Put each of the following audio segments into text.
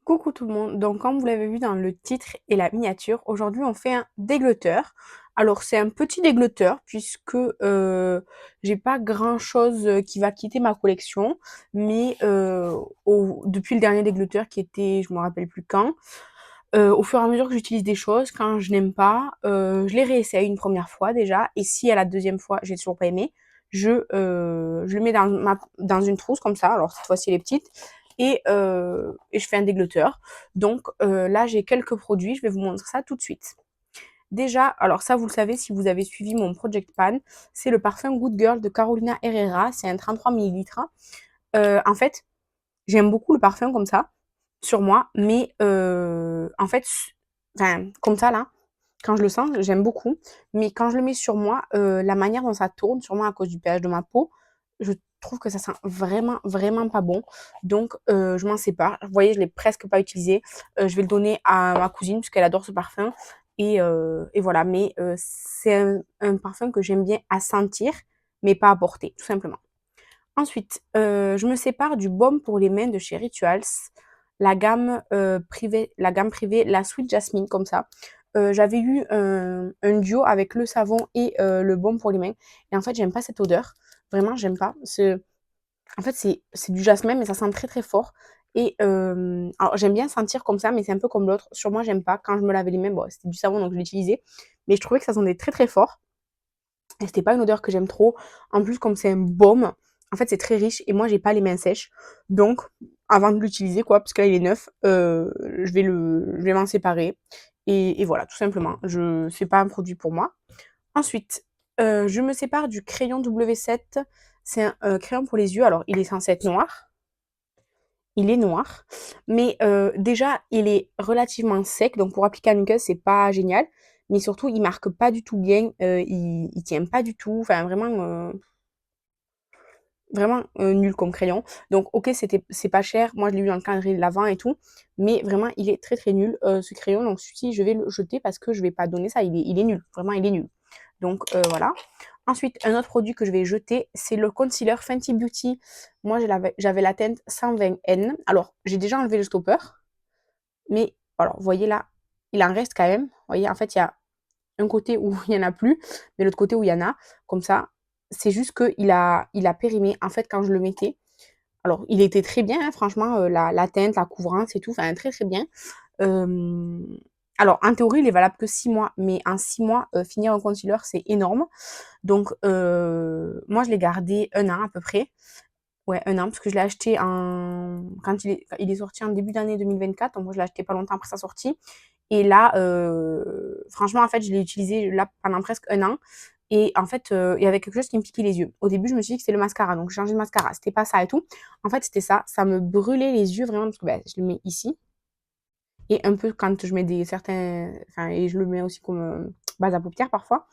Coucou tout le monde, donc comme vous l'avez vu dans le titre et la miniature, aujourd'hui on fait un déglotteur. Alors c'est un petit déglotteur puisque j'ai pas grand chose qui va quitter ma collection, mais depuis le dernier déglotteur qui était, je me rappelle plus quand, au fur et à mesure que j'utilise des choses, quand je n'aime pas, je les réessaye une première fois déjà, et si à la deuxième fois j'ai toujours pas aimé, je le mets dans une trousse comme ça, alors cette fois-ci elle est petite, et je fais un déglotteur. Donc là j'ai quelques produits, je vais vous montrer ça tout de suite. Déjà, alors ça vous le savez si vous avez suivi mon Project Pan, c'est le parfum Good Girl de Carolina Herrera, c'est un 33 millilitres. En fait, j'aime beaucoup le parfum comme ça, sur moi, mais en fait, enfin, comme ça là, quand je le sens, j'aime beaucoup, mais quand je le mets sur moi, la manière dont ça tourne, sûrement à cause du pH de ma peau, je trouve que ça sent vraiment, vraiment pas bon. Donc, je m'en sépare. Vous voyez, je l'ai presque pas utilisé. Je vais le donner à ma cousine puisqu'elle adore ce parfum. Et voilà, mais c'est un parfum que j'aime bien à sentir, mais pas à porter, tout simplement. Ensuite, je me sépare du baume pour les mains de chez Rituals, la gamme privée, la Sweet Jasmine, comme ça. J'avais eu un duo avec le savon et le baume pour les mains. Et en fait, j'aime pas cette odeur. Vraiment, j'aime pas. En fait, c'est du jasmin, mais ça sent très très fort. Et alors, j'aime bien sentir comme ça, mais c'est un peu comme l'autre. Sur moi, j'aime pas. Quand je me lavais les mains, bon, c'était du savon, donc je l'utilisais. Mais je trouvais que ça sentait très très fort. Et c'était pas une odeur que j'aime trop. En plus, comme c'est un baume, en fait, c'est très riche et moi, j'ai pas les mains sèches. Donc, avant de l'utiliser, quoi, parce que là, il est neuf, je vais m'en séparer. Et voilà, tout simplement. C'est pas un produit pour moi. Ensuite, je me sépare du crayon W7. C'est un crayon pour les yeux. Alors, il est censé être noir. Il est noir. Mais déjà, il est relativement sec. Donc, pour appliquer à une c'est pas génial. Mais surtout, il marque pas du tout bien. Il tient pas du tout. Enfin, vraiment nul comme crayon. Donc, ok, c'est pas cher. Moi, je l'ai eu dans le calendrier de l'Avent et tout. Mais vraiment, il est très très nul ce crayon. Donc, celui-ci, je vais le jeter parce que je vais pas donner ça. Il est nul. Vraiment, il est nul. Donc, voilà. Ensuite, un autre produit que je vais jeter, c'est le concealer Fenty Beauty. Moi, j'avais la teinte 120N. Alors, j'ai déjà enlevé le stopper. Mais, alors, vous voyez là, il en reste quand même. Vous voyez, en fait, il y a un côté où il n'y en a plus, mais l'autre côté où il y en a. Comme ça, c'est juste qu'il a périmé. En fait, quand je le mettais, alors il était très bien, hein, franchement, la teinte, la couvrance et tout, enfin très très bien. Euh, alors en théorie, il est valable que 6 mois, mais en 6 mois, finir un concealer, c'est énorme. Donc moi, je l'ai gardé un an à peu près. Ouais, un an, parce que je l'ai acheté quand il est sorti en début d'année 2024, donc moi je l'ai acheté pas longtemps après sa sortie. Et là, franchement, en fait, je l'ai utilisé là pendant presque un an. Et en fait, il y avait quelque chose qui me piquait les yeux. Au début, je me suis dit que c'était le mascara, donc j'ai changé de mascara. C'était pas ça et tout. En fait, c'était ça. Ça me brûlait les yeux vraiment parce que je le mets ici. Et un peu quand je mets enfin, et je le mets aussi comme base à paupières parfois.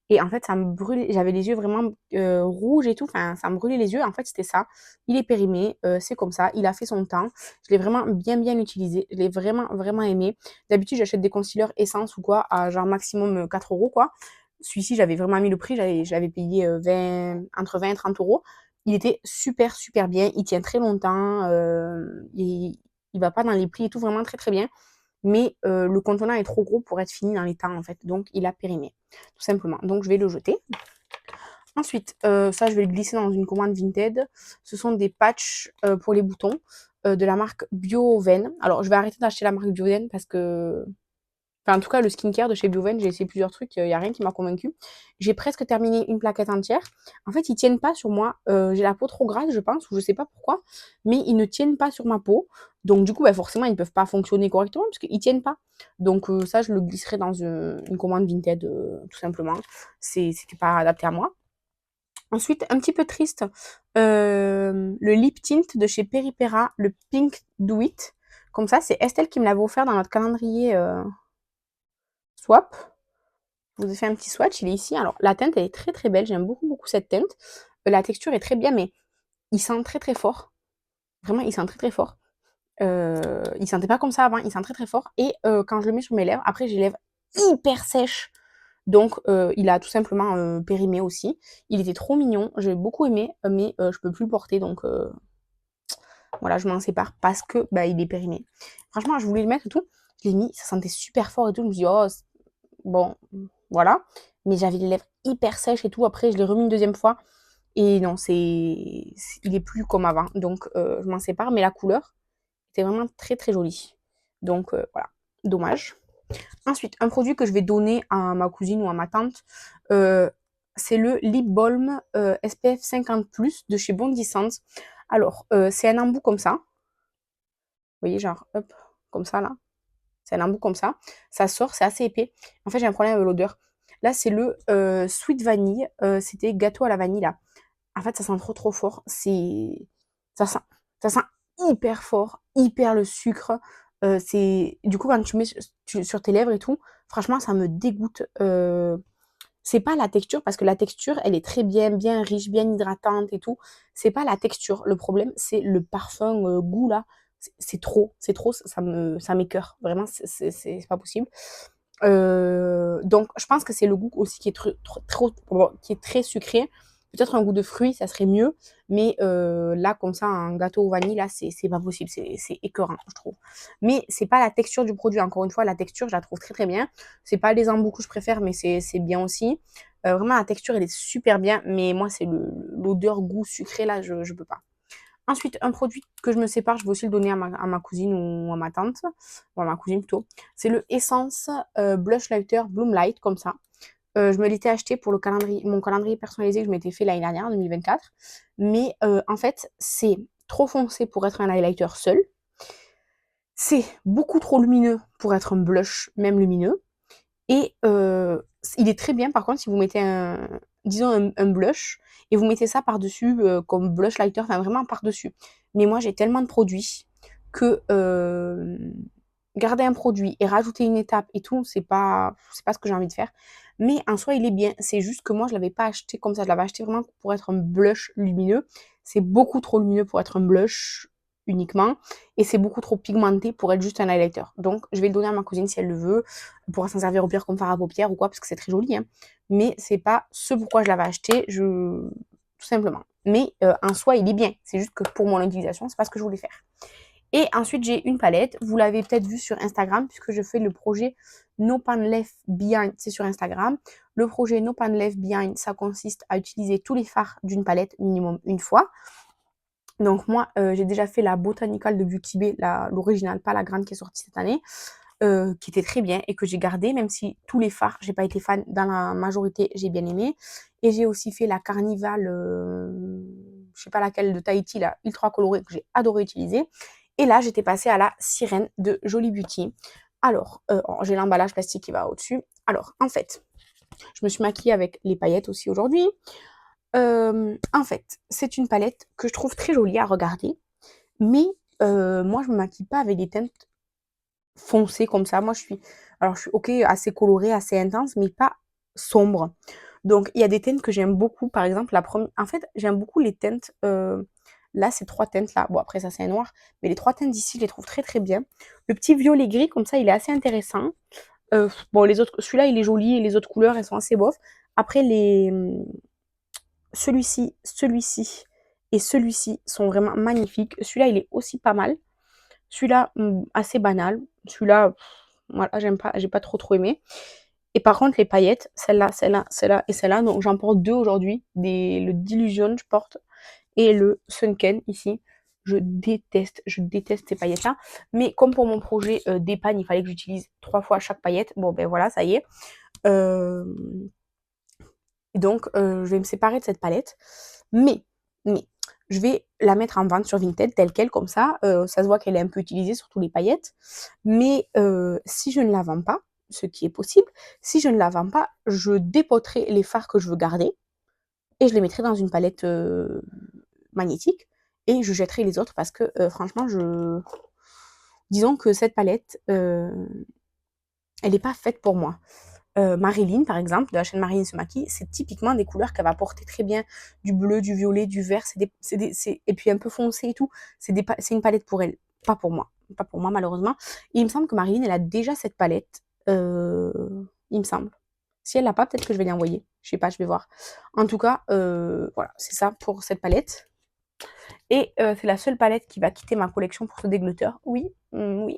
Et en fait, ça me brûlait. J'avais les yeux vraiment rouges et tout. Enfin, ça me brûlait les yeux. En fait, c'était ça. Il est périmé. C'est comme ça. Il a fait son temps. Je l'ai vraiment bien, bien utilisé. Je l'ai vraiment, vraiment aimé. D'habitude, j'achète des concealers essence ou quoi à genre maximum 4 euros, quoi. Celui-ci, j'avais vraiment mis le prix. J'avais payé entre 20 et 30 euros. Il était super, super bien. Il tient très longtemps. Il va pas dans les plis et tout. Vraiment très, très bien. Mais le contenant est trop gros pour être fini dans les temps, en fait. Donc, il a périmé, tout simplement. Donc, je vais le jeter. Ensuite, ça, je vais le glisser dans une commande Vinted. Ce sont des patchs pour les boutons de la marque Bioven. Alors, je vais arrêter d'acheter la marque Bioven parce que enfin, en tout cas, le skincare de chez Bioven, j'ai essayé plusieurs trucs, il n'y a rien qui m'a convaincu. J'ai presque terminé une plaquette entière. En fait, ils tiennent pas sur moi. J'ai la peau trop grasse, je pense, ou je sais pas pourquoi, mais ils ne tiennent pas sur ma peau. Donc, du coup, bah, forcément, ils ne peuvent pas fonctionner correctement parce qu'ils tiennent pas. Donc, ça, je le glisserai dans une commande Vinted, tout simplement. C'était pas adapté à moi. Ensuite, un petit peu triste, le lip tint de chez Peripera, le Pink Do It. Comme ça, c'est Estelle qui me l'avait offert dans notre calendrier swap. Je vous ai fait un petit swatch, il est ici. Alors, la teinte, elle est très très belle. J'aime beaucoup beaucoup cette teinte. La texture est très bien, mais il sent très très fort. Vraiment, il sent très très fort. Il sentait pas comme ça avant, il sent très très fort. Et quand je le mets sur mes lèvres, après j'ai les lèvres hyper sèches. Donc il a tout simplement périmé aussi. Il était trop mignon, j'ai beaucoup aimé, mais je peux plus le porter. Donc voilà, je m'en sépare parce que bah, il est périmé. Franchement, je voulais le mettre et tout. Je l'ai mis, ça sentait super fort et tout. Je me suis dit: «Oh, bon, voilà». Mais j'avais les lèvres hyper sèches et tout. Après, je l'ai remis une deuxième fois et non, il est plus comme avant. Donc, je m'en sépare. Mais la couleur était vraiment très, très jolie. Donc, voilà, dommage. Ensuite, un produit que je vais donner à ma cousine ou à ma tante, euh, c'est le Lip Balm SPF 50+ de chez Bondi Sands. Alors, c'est un embout comme ça. Vous voyez, genre, hop, comme ça, là. C'est un embout comme ça. Ça sort, c'est assez épais. En fait, j'ai un problème avec l'odeur. Là, c'est le Sweet Vanille. C'était gâteau à la vanille, là. En fait, ça sent trop, trop fort. Ça sent, ça sent hyper fort, hyper le sucre. Du coup, quand tu mets sur tes lèvres et tout, franchement, ça me dégoûte. C'est pas la texture, parce que la texture, elle est très bien, bien riche, bien hydratante et tout. C'est pas la texture. Le problème, c'est le parfum goût là. C'est trop, ça m'écoeure. Vraiment, c'est pas possible. Donc, je pense que c'est le goût aussi qui est très sucré. Peut-être un goût de fruits, ça serait mieux. Mais là, comme ça, un gâteau au vanille, là, c'est pas possible. C'est écœurant, je trouve. Mais c'est pas la texture du produit. Encore une fois, la texture, je la trouve très très bien. C'est pas les embouts que je préfère, mais c'est bien aussi. Vraiment, la texture, elle est super bien. Mais moi, c'est l'odeur goût sucré, là, je peux pas. Ensuite, un produit que je me sépare, je vais aussi le donner à ma cousine ou à ma tante, ou à ma cousine plutôt. C'est le Essence Blush Lighter Bloom Light, comme ça. Je me l'étais acheté pour mon calendrier personnalisé que je m'étais fait l'année dernière, en 2024. Mais en fait, c'est trop foncé pour être un highlighter seul. C'est beaucoup trop lumineux pour être un blush, même lumineux. Et il est très bien, par contre, si vous mettez disons un blush, et vous mettez ça par-dessus, comme blush lighter, enfin vraiment par-dessus. Mais moi, j'ai tellement de produits que garder un produit et rajouter une étape et tout, c'est pas ce que j'ai envie de faire. Mais en soi, il est bien. C'est juste que moi, je l'avais pas acheté comme ça. Je l'avais acheté vraiment pour être un blush lumineux. C'est beaucoup trop lumineux pour être un blush uniquement. Et c'est beaucoup trop pigmenté pour être juste un highlighter. Donc, je vais le donner à ma cousine si elle le veut. Elle pourra s'en servir au pire comme fard à paupières ou quoi, parce que c'est très joli. Hein. Mais c'est pas ce pourquoi je l'avais acheté, tout simplement. Mais en soi, il est bien. C'est juste que pour mon utilisation, c'est pas ce que je voulais faire. Et ensuite, j'ai une palette. Vous l'avez peut-être vu sur Instagram, puisque je fais le projet No Pan Left Behind, c'est sur Instagram. Le projet No Pan Left Behind, ça consiste à utiliser tous les fards d'une palette minimum une fois. Donc moi, j'ai déjà fait la Botanical de Beauty Bay, l'original, pas la grande qui est sortie cette année, qui était très bien et que j'ai gardé, même si tous les fards, j'ai pas été fan. Dans la majorité, j'ai bien aimé. Et j'ai aussi fait la Carnival, je sais pas laquelle, de Tahiti, là, ultra colorée, que j'ai adoré utiliser. Et là, j'étais passée à la Sirène de Jolie Beauty. Alors, j'ai l'emballage plastique qui va au-dessus. Alors, en fait, je me suis maquillée avec les paillettes aussi aujourd'hui. En fait, c'est une palette que je trouve très jolie à regarder, mais moi, je me maquille pas avec des teintes foncées comme ça. Moi, je suis OK, assez colorée, assez intense, mais pas sombre. Donc, il y a des teintes que j'aime beaucoup. Par exemple, en fait, j'aime beaucoup les teintes. Là, ces trois teintes-là. Bon, après, ça, c'est un noir. Mais les trois teintes d'ici, je les trouve très, très bien. Le petit violet gris, comme ça, il est assez intéressant. Bon, celui-là, il est joli. Et les autres couleurs, elles sont assez bof. Après, celui-ci et celui-ci sont vraiment magnifiques. Celui-là, il est aussi pas mal. Celui-là, assez banal. Celui-là, voilà, j'aime pas, j'ai pas trop trop aimé. Et par contre, les paillettes, celle-là, celle-là, celle-là et celle-là, donc j'en porte deux aujourd'hui. Le Delusion, je porte, et le Sunken ici. Je déteste ces paillettes-là. Mais comme pour mon projet d'épargne, il fallait que j'utilise 3 fois chaque paillette. Bon, ben voilà, ça y est. Euh, donc, je vais me séparer de cette palette. Mais, je vais la mettre en vente sur Vinted telle quelle, comme ça. Ça se voit qu'elle est un peu utilisée, surtout les paillettes. Mais si je ne la vends pas, ce qui est possible, si je ne la vends pas, je dépoterai les fards que je veux garder et je les mettrai dans une palette magnétique et je jetterai les autres parce que franchement, disons que cette palette, elle n'est pas faite pour moi. Marilyn, par exemple, de la chaîne Marilyn se maquille, c'est typiquement des couleurs qu'elle va porter très bien, du bleu, du violet, du vert, et puis un peu foncé et tout. C'est une palette pour elle, pas pour moi. Pas pour moi, malheureusement. Et il me semble que Marilyn, elle a déjà cette palette. Il me semble. Si elle l'a pas, peut-être que je vais lui envoyer. Je sais pas, je vais voir. En tout cas, voilà, c'est ça pour cette palette. Et c'est la seule palette qui va quitter ma collection pour ce déglutteur. Oui, oui.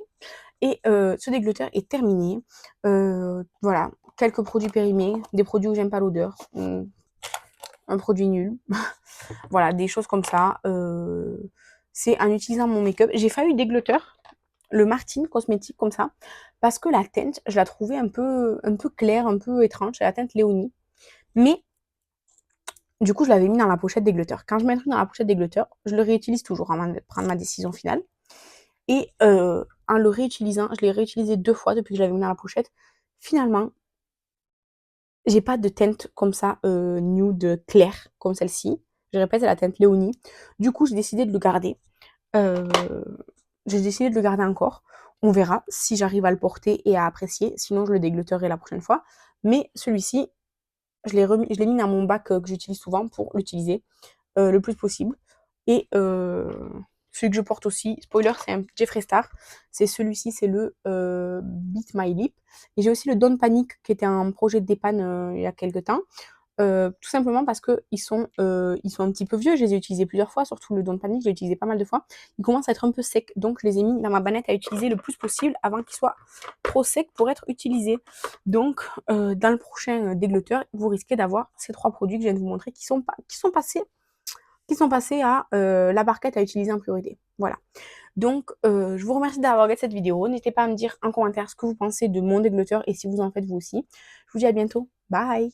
Et ce déglutteur est terminé. Voilà, quelques produits périmés, des produits où j'aime pas l'odeur, un produit nul. Voilà, des choses comme ça. C'est en utilisant mon make-up. J'ai failli déglutteur, le Martin Cosmétique comme ça, parce que la teinte, je la trouvais un peu claire, un peu étrange. C'est la teinte Léonie. Mais du coup, je l'avais mis dans la pochette déglutteur. Quand je mets un truc dans la pochette déglutteur, je le réutilise toujours avant de prendre ma décision finale. Et en le réutilisant, je l'ai réutilisé 2 fois depuis que je l'avais mis dans la pochette. Finalement, j'ai pas de teinte comme ça, nude claire comme celle-ci. Je répète, c'est la teinte Léonie. Du coup, j'ai décidé de le garder. Heu, j'ai décidé de le garder encore. On verra si j'arrive à le porter et à apprécier. Sinon, je le déglutterai la prochaine fois. Mais celui-ci, je l'ai mis dans mon bac que j'utilise souvent pour l'utiliser le plus possible. Et celui que je porte aussi, spoiler, c'est un Jeffree Star. C'est celui-ci, c'est le Beat My Lip. Et j'ai aussi le Don't Panic qui était un projet de dépanne il y a quelques temps. Tout simplement parce qu'ils sont un petit peu vieux, je les ai utilisés plusieurs fois, surtout le Don't Panic, je l'ai utilisé pas mal de fois. Ils commencent à être un peu secs, donc je les ai mis dans ma bannette à utiliser le plus possible avant qu'ils soient trop secs pour être utilisés. Donc dans le prochain déglutteur, vous risquez d'avoir ces 3 produits que je viens de vous montrer qui sont passés à la barquette à utiliser en priorité. Voilà. Donc, je vous remercie d'avoir regardé cette vidéo. N'hésitez pas à me dire en commentaire ce que vous pensez de mon déglutteur et si vous en faites vous aussi. Je vous dis à bientôt. Bye!